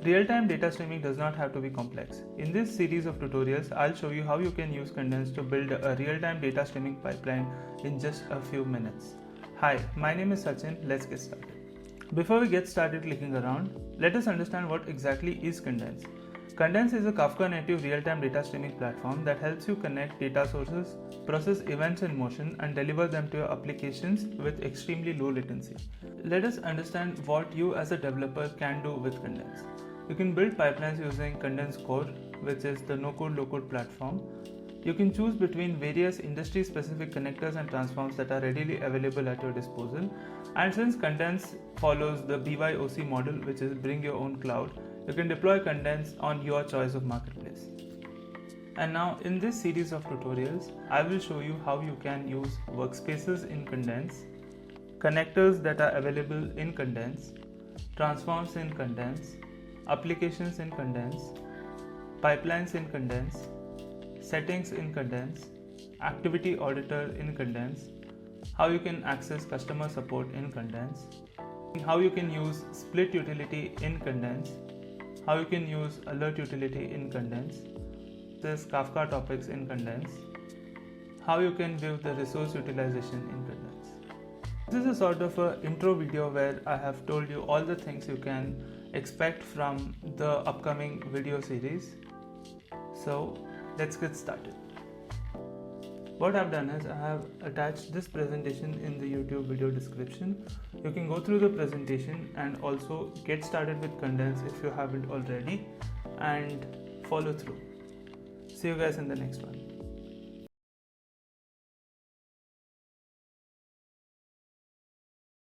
Real-time data streaming does not have to be complex. In this series of tutorials, I'll show you how you can use Condense to build a real-time data streaming pipeline in just a few minutes. Hi, my name is Sachin. Let's get started. Before we get started clicking around, let us understand what exactly is Condense. Condense is a Kafka native real-time data streaming platform that helps you connect data sources, process events in motion, and deliver them to your applications with extremely low latency. Let us understand what you as a developer can do with Condense. You can build pipelines using Condense Core, which is the no-code, low-code platform. You can choose between various industry-specific connectors and transforms that are readily available at your disposal. And since Condense follows the BYOC model, which is bring your own cloud, you can deploy Condense on your choice of marketplace. And now in this series of tutorials, I will show you how you can use workspaces in Condense, connectors that are available in Condense, transforms in Condense, applications in Condense, pipelines in Condense, settings in Condense, activity auditor in Condense, how you can access customer support in Condense, how you can use split utility in Condense, how you can use alert utility in Condense, this Kafka topics in Condense, how you can view the resource utilization in Condense. This is a sort of an intro video where I have told you all the things you can expect from the upcoming video series. So let's get started. What I've done is I have attached this presentation in the YouTube video description. You can go through the presentation and also get started with Condense if you haven't already and follow through. See you guys in the next one.